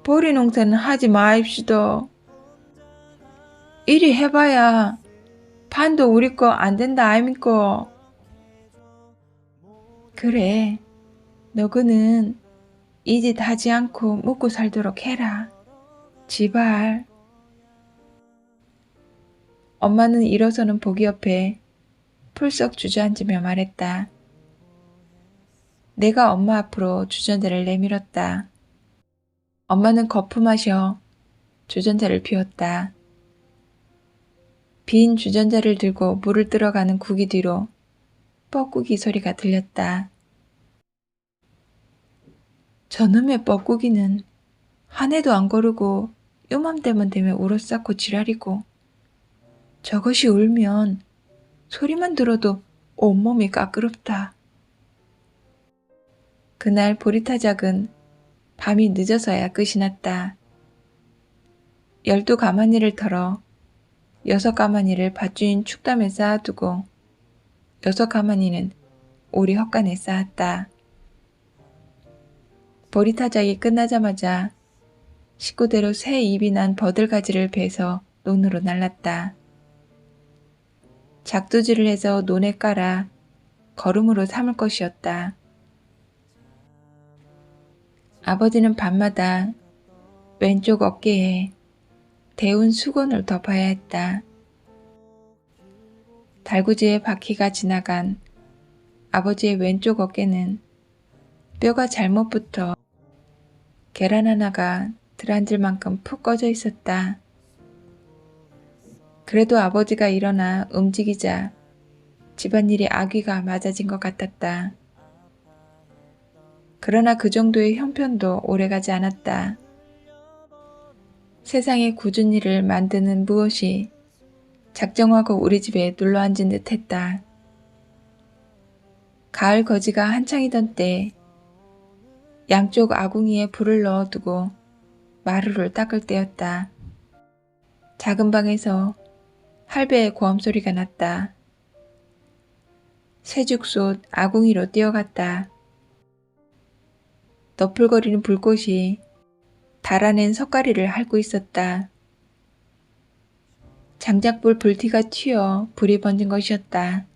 보리 농사는 하지 마입시도. 이리 해봐야 판도 우리 거 안 된다 아닙니까? 그래, 너그는 이 짓 하지 않고 먹고 살도록 해라. 지발. 엄마는 일어서는 보기 옆에 풀썩 주저앉으며 말했다. 내가 엄마 앞으로 주전자를 내밀었다. 엄마는 거품 마셔 주전자를 피웠다. 빈 주전자를 들고 물을 들어가는 구기 뒤로 뻐꾸기 소리가 들렸다. 저놈의 뻐꾸기는 한 해도 안 거르고 요맘때만 되면 울어싸고 지랄이고 저것이 울면 소리만 들어도 온몸이 까끄럽다. 그날 보리타작은 밤이 늦어서야 끝이 났다. 12가마니를 털어 6가마니를 밭주인 축담에 쌓아두고 6가마니는 오리 헛간에 쌓았다. 보리타작이 끝나자마자 식구대로 새 입이 난 버들가지를 베서 논으로 날랐다. 작두지를 해서 논에 깔아 거름으로 삼을 것이었다. 아버지는 밤마다 왼쪽 어깨에 데운 수건을 덮어야 했다. 달구지의 바퀴가 지나간 아버지의 왼쪽 어깨는 뼈가 잘못 붙어 계란 하나가 들앉을 만큼 푹 꺼져 있었다. 그래도 아버지가 일어나 움직이자 집안일이 아귀가 맞아진 것 같았다. 그러나 그 정도의 형편도 오래가지 않았다. 세상에 굳은 일을 만드는 무엇이 작정하고 우리 집에 눌러앉은 듯 했다. 가을 거지가 한창이던 때 양쪽 아궁이에 불을 넣어두고 마루를 닦을 때였다. 작은 방에서 할배의 고함 소리가 났다. 새죽솥 아궁이로 뛰어갔다. 너풀거리는 불꽃이 달아낸 석가리를 핥고 있었다. 장작불 불티가 튀어 불이 번진 것이었다.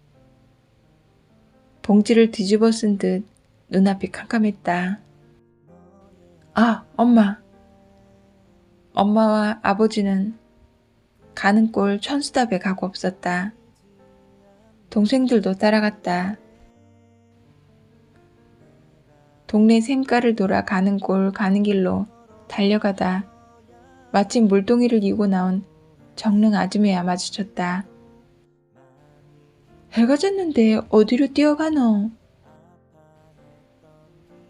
봉지를 뒤집어 쓴 듯 눈앞이 캄캄했다. 아, 엄마. 엄마와 아버지는 가는 꼴 천수답에 가고 없었다. 동생들도 따라갔다. 동네 샘가를 돌아 가는 꼴 가는 길로 달려가다 마침 물동이를 이고 나온 정릉 아줌매와 마주쳤다. 해가 졌는데 어디로 뛰어가노?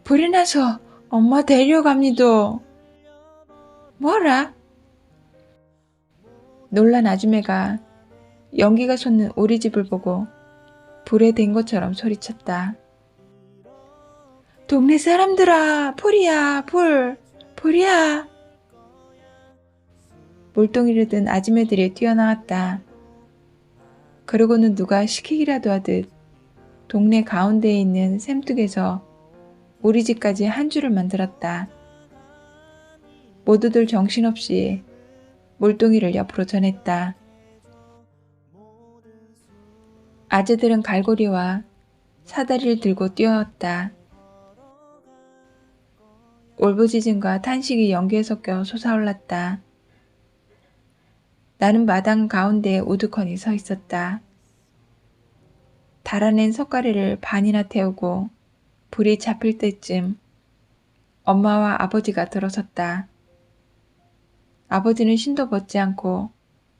불이 나서 엄마 데려갑니다. 뭐라? 놀란 아줌매가 연기가 솟는 우리 집을 보고 불에 댄 것처럼 소리쳤다. 동네 사람들아, 불이야, 불, 불이야. 물동이를 든 아줌매들이 뛰어나왔다. 그러고는 누가 시키기라도 하듯 동네 가운데에 있는 샘뚝에서 우리 집까지 한 줄을 만들었다. 모두들 정신없이 물동이를 옆으로 전했다. 아재들은 갈고리와 사다리를 들고 뛰어왔다. 울부짖음과 탄식이 연기에 섞여 솟아올랐다. 나는 마당 가운데에 우두커니 서 있었다. 달아낸 석가래를 반이나 태우고 불이 잡힐 때쯤 엄마와 아버지가 들어섰다. 아버지는 신도 벗지 않고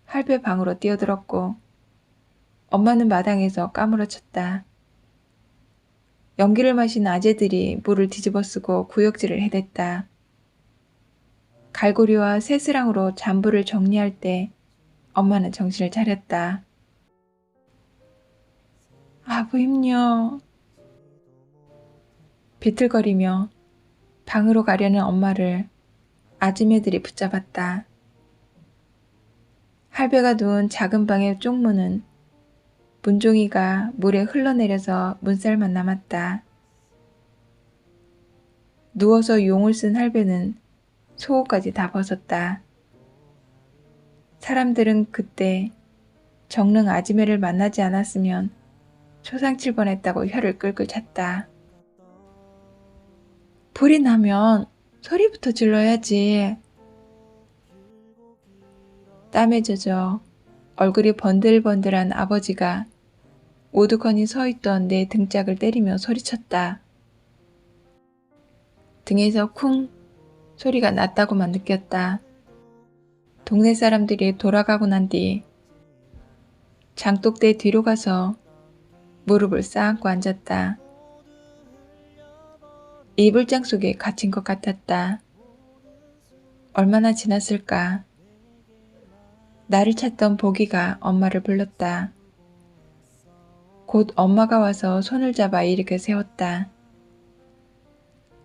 할배 방으로 뛰어들었고 엄마는 마당에서 까무러쳤다. 연기를 마신 아재들이 물을 뒤집어 쓰고 구역질을 해댔다. 갈고리와 새스랑으로 잔불을 정리할 때 엄마는 정신을 차렸다. 아부임요. 비틀거리며 방으로 가려는 엄마를 아줌매들이 붙잡았다. 할배가 누운 작은 방의 쪽문은 문종이가 물에 흘러내려서 문살만 남았다. 누워서 용을 쓴 할배는 속옷까지 다 벗었다. 사람들은 그때 정릉 아지매를 만나지 않았으면 초상칠 뻔했다고 혀를 끌끌 찼다. 불이 나면 소리부터 질러야지. 땀에 젖어 얼굴이 번들번들한 아버지가 오두커니 서있던 내 등짝을 때리며 소리쳤다. 등에서 쿵 소리가 났다고만 느꼈다. 동네 사람들이 돌아가고 난 뒤 장독대 뒤로 가서 무릎을 쌓고 앉았다. 이불장 속에 갇힌 것 같았다. 얼마나 지났을까. 나를 찾던 보기가 엄마를 불렀다. 곧 엄마가 와서 손을 잡아 일으켜 세웠다.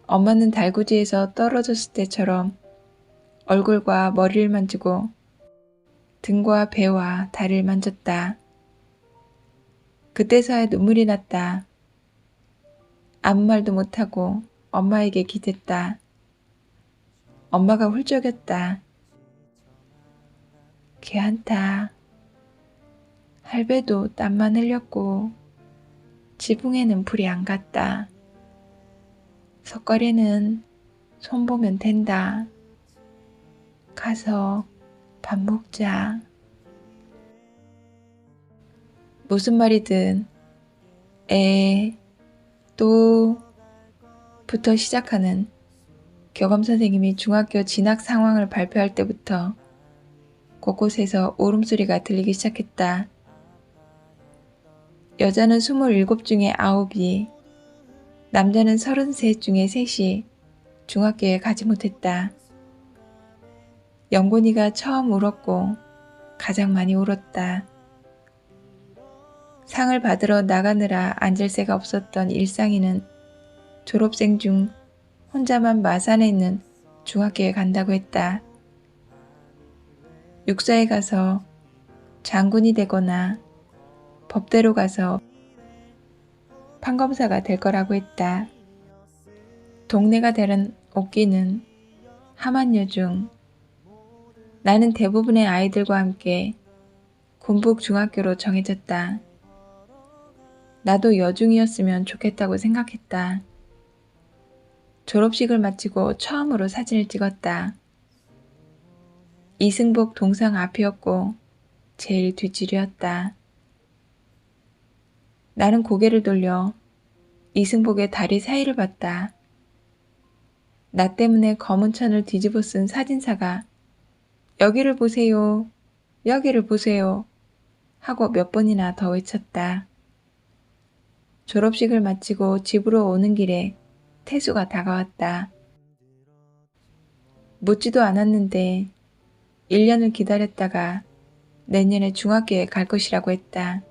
엄마는 달구지에서 떨어졌을 때처럼 얼굴과 머리를 만지고 등과 배와 다리를 만졌다. 그때서야 눈물이 났다. 아무 말도 못하고 엄마에게 기댔다. 엄마가 훌쩍였다. 걔한타. 할배도 땀만 흘렸고 지붕에는 불이 안 갔다. 석가래는 손 보면 된다. 가서 밥 먹자. 무슨 말이든 또 부터 시작하는 교감 선생님이 중학교 진학 상황을 발표할 때부터 곳곳에서 울음소리가 들리기 시작했다. 여자는 27 중에 9이, 남자는 33 중에 3이 중학교에 가지 못했다. 영곤이가 처음 울었고 가장 많이 울었다. 상을 받으러 나가느라 앉을 새가 없었던 일상이는 졸업생 중 혼자만 마산에 있는 중학교에 간다고 했다. 육사에 가서 장군이 되거나 법대로 가서 판검사가 될 거라고 했다. 동네가 되는 옥기는 하만여 중 나는 대부분의 아이들과 함께 군북중학교로 정해졌다. 나도 여중이었으면 좋겠다고 생각했다. 졸업식을 마치고 처음으로 사진을 찍었다. 이승복 동상 앞이었고 제일 뒷줄이었다. 나는 고개를 돌려 이승복의 다리 사이를 봤다. 나 때문에 검은 천을 뒤집어 쓴 사진사가 여기를 보세요, 여기를 보세요 하고 몇 번이나 더 외쳤다. 졸업식을 마치고 집으로 오는 길에 태수가 다가왔다. 묻지도 않았는데 1년을 기다렸다가 내년에 중학교에 갈 것이라고 했다.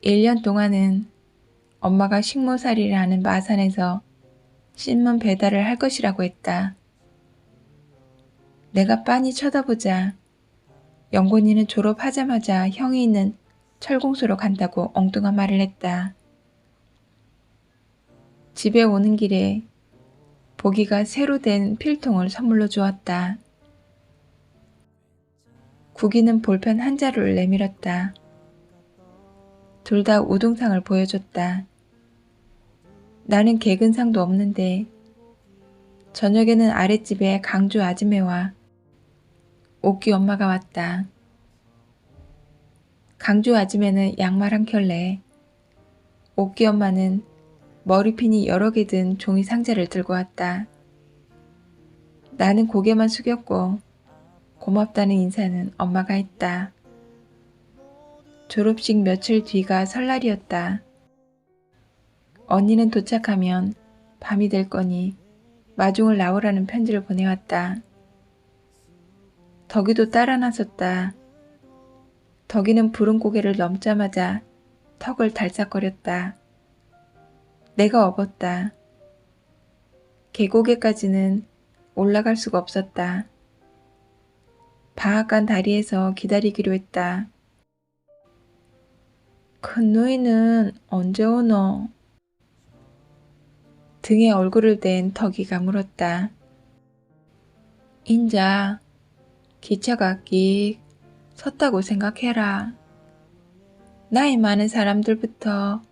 1년 동안은 엄마가 식모살이를 하는 마산에서 신문 배달을 할 것이라고 했다. 내가 빤히 쳐다보자 영곤이는 졸업하자마자 형이 있는 철공소로 간다고 엉뚱한 말을 했다. 집에 오는 길에 보기가 새로 된 필통을 선물로 주었다. 구기는 볼펜 한 자루를 내밀었다. 둘 다 우등상을 보여줬다. 나는 개근상도 없는데 저녁에는 아랫집에 강주 아지매와 옥기 엄마가 왔다. 강주 아지매는 양말 한 켤레, 옥기 엄마는 머리핀이 여러 개 든 종이 상자를 들고 왔다. 나는 고개만 숙였고 고맙다는 인사는 엄마가 했다. 졸업식 며칠 뒤가 설날이었다. 언니는 도착하면 밤이 될 거니 마중을 나오라는 편지를 보내왔다. 덕이도 따라 나섰다. 덕이는 부른 고개를 넘자마자 턱을 달싹거렸다. 내가 업었다. 계곡에까지는 올라갈 수가 없었다. 방앗간 다리에서 기다리기로 했다. 큰 누이는 언제 오노? 등에 얼굴을 댄 덕이가 물었다. 인자 기차가 끽 섰다고 생각해라. 나이 많은 사람들부터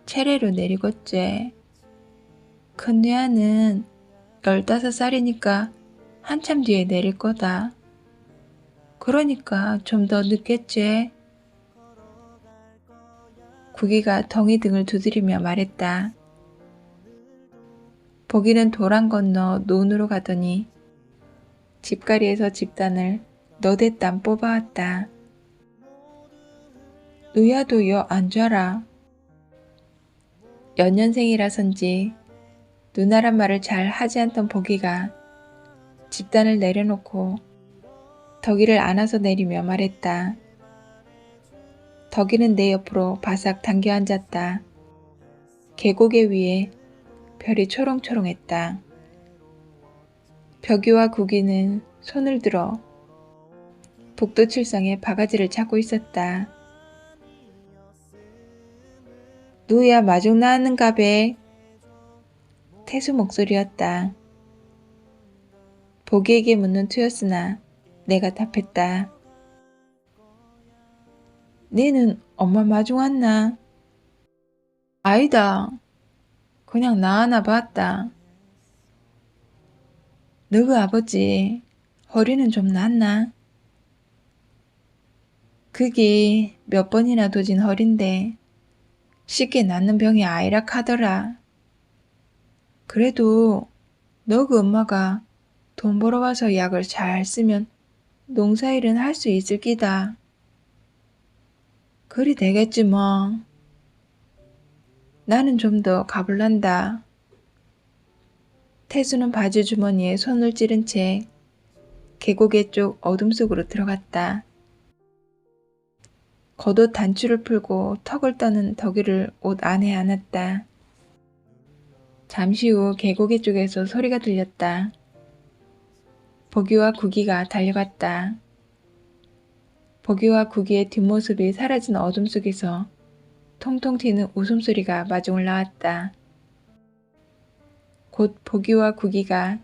체례로 내리겠지. 큰 누야는 15살이니까 한참 뒤에 내릴 거다. 그러니까 좀 더 늦겠지. 구기가 덩이 등을 두드리며 말했다. 보기는 도랑 건너 논으로 가더니 집가리에서 집단을 너댓땀 뽑아왔다. 누야도 여 앉아라. 연년생이라선지 누나란 말을 잘 하지 않던 보기가 집단을 내려놓고 덕이를 안아서 내리며 말했다. 덕이는 내 옆으로 바싹 당겨 앉았다. 계곡의 위에 별이 초롱초롱했다. 벽이와 구기는 손을 들어 복도칠성에 바가지를 찾고 있었다. 누야 마중 나왔는가배? 태수 목소리였다. 보기에게 묻는 투였으나 내가 답했다. 니는 엄마 마중 왔나? 아니다. 그냥 나 하나 봤다. 너그 아버지 허리는 좀 낫나? 그게 몇 번이나 도진 허린데 쉽게 낫는 병이 아니라 카더라. 그래도 너그 엄마가 돈 벌어와서 약을 잘 쓰면 농사일은 할 수 있을 끼다. 그리 되겠지 뭐. 나는 좀 더 가불란다. 태수는 바지 주머니에 손을 찌른 채 계곡의 쪽 어둠 속으로 들어갔다. 겉옷 단추를 풀고 턱을 떠는 덕이를 옷 안에 안았다. 잠시 후 계곡의 쪽에서 소리가 들렸다. 보기와 구기가 달려갔다. 보기와 구기의 뒷모습이 사라진 어둠 속에서 통통 튀는 웃음소리가 마중을 나왔다. 곧 보기와 구기가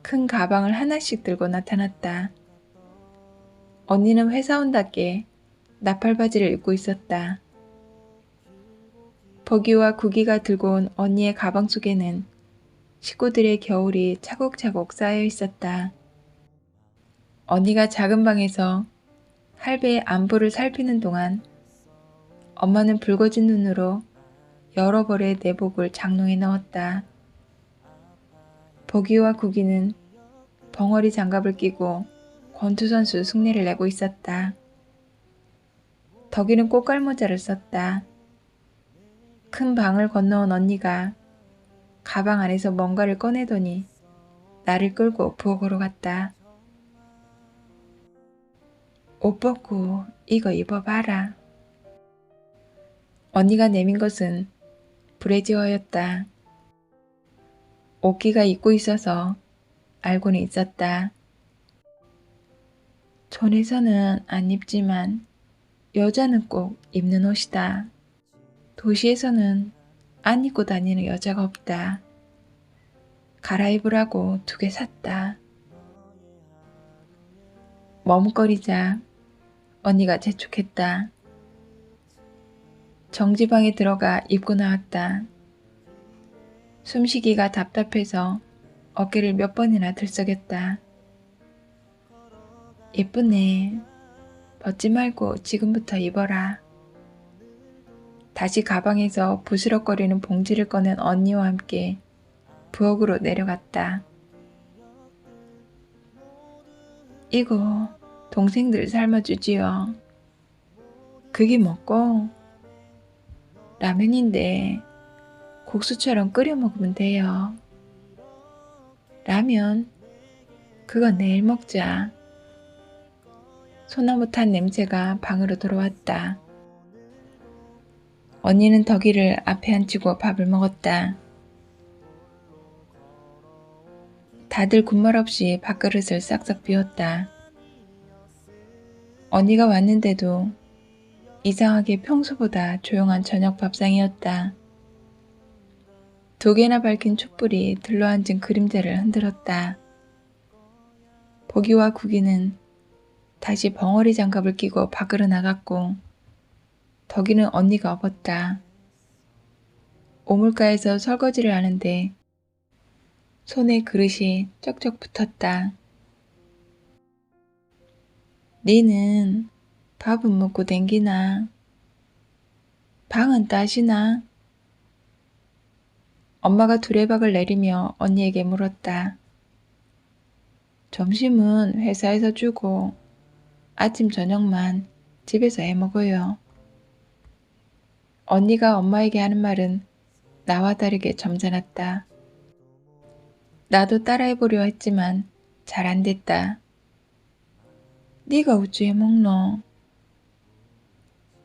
큰 가방을 하나씩 들고 나타났다. 언니는 회사원답게 나팔바지를 입고 있었다. 버기와 구기가 들고 온 언니의 가방 속에는 식구들의 겨울이 차곡차곡 쌓여 있었다. 언니가 작은 방에서 할배의 안부를 살피는 동안 엄마는 붉어진 눈으로 여러 벌의 내복을 장롱에 넣었다. 버기와 구기는 벙어리 장갑을 끼고 권투선수 흉내를 내고 있었다. 덕이는 꽃갈모자를 썼다. 큰 방을 건너온 언니가 가방 안에서 뭔가를 꺼내더니 나를 끌고 부엌으로 갔다. 옷 벗고 이거 입어봐라. 언니가 내민 것은 브래지어였다. 옷기가 입고 있어서 알고는 있었다. 촌에서는 안 입지만 여자는 꼭 입는 옷이다. 도시에서는 안 입고 다니는 여자가 없다. 갈아입으라고 2개 샀다. 머뭇거리자 언니가 재촉했다. 정지방에 들어가 입고 나왔다. 숨쉬기가 답답해서 어깨를 몇 번이나 들썩였다. 예쁘네. 벗지 말고 지금부터 입어라. 다시 가방에서 부스럭거리는 봉지를 꺼낸 언니와 함께 부엌으로 내려갔다. 이거 동생들 삶아주지요. 그게 먹고 라면인데 국수처럼 끓여 먹으면 돼요. 라면? 그거 내일 먹자. 소나무 탄 냄새가 방으로 들어왔다. 언니는 덕이를 앞에 앉히고 밥을 먹었다. 다들 군말 없이 밥그릇을 싹싹 비웠다. 언니가 왔는데도 이상하게 평소보다 조용한 저녁 밥상이었다. 2개나 밝힌 촛불이 들러앉은 그림자를 흔들었다. 버기와 구기는 다시 벙어리 장갑을 끼고 밖으로 나갔고 덕이는 언니가 업었다. 오물가에서 설거지를 하는데 손에 그릇이 쩍쩍 붙었다. 니는 밥은 먹고 댕기나? 방은 따시나? 엄마가 두레박을 내리며 언니에게 물었다. 점심은 회사에서 주고 아침 저녁만 집에서 해 먹어요. 언니가 엄마에게 하는 말은 나와 다르게 점잖았다. 나도 따라해보려 했지만 잘 안 됐다. 네가 어찌 해먹노?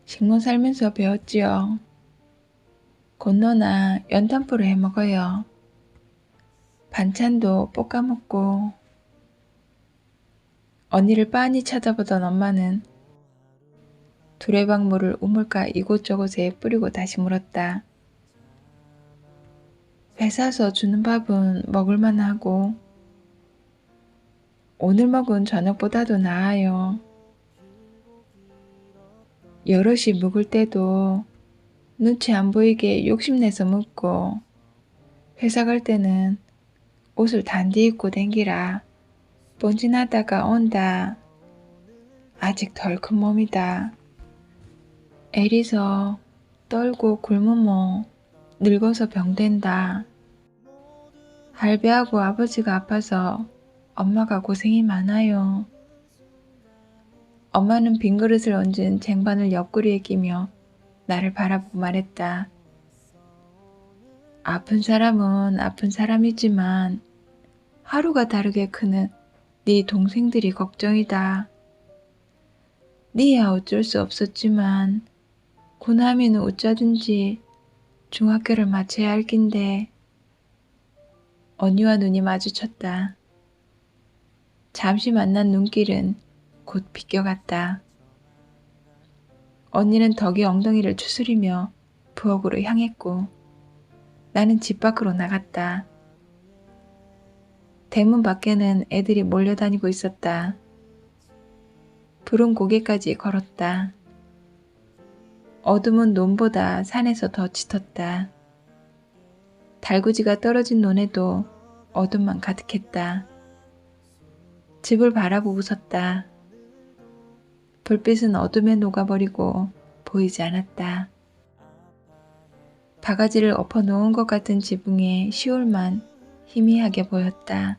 식모 살면서 배웠지요. 곤노나 연탄불을 해먹어요. 반찬도 볶아먹고. 언니를 빤히 쳐다보던 엄마는 두레박물을 우물가 이곳저곳에 뿌리고 다시 물었다. 회사서 주는 밥은 먹을만 하고 오늘 먹은 저녁보다도 나아요. 여럿이 묵을 때도 눈치 안 보이게 욕심내서 묵고 회사 갈 때는 옷을 단디 입고 댕기라. 본진하다가 온다. 아직 덜 큰 몸이다. 애리서 떨고 굶으면 늙어서 병된다. 할배하고 아버지가 아파서 엄마가 고생이 많아요. 엄마는 빈 그릇을 얹은 쟁반을 옆구리에 끼며 나를 바라보고 말했다. 아픈 사람은 아픈 사람이지만 하루가 다르게 크는 네 동생들이 걱정이다. 네야 어쩔 수 없었지만 고남이는 어쩌든지 중학교를 마쳐야 할 낀데. 언니와 눈이 마주쳤다. 잠시 만난 눈길은 곧 비껴갔다. 언니는 덕이 엉덩이를 추스리며 부엌으로 향했고 나는 집 밖으로 나갔다. 대문 밖에는 애들이 몰려다니고 있었다. 부른 고개까지 걸었다. 어둠은 논보다 산에서 더 짙었다. 달구지가 떨어진 논에도 어둠만 가득했다. 집을 바라보고 섰다. 불빛은 어둠에 녹아버리고 보이지 않았다. 바가지를 엎어 놓은 것 같은 지붕의 시올만 희미하게 보였다.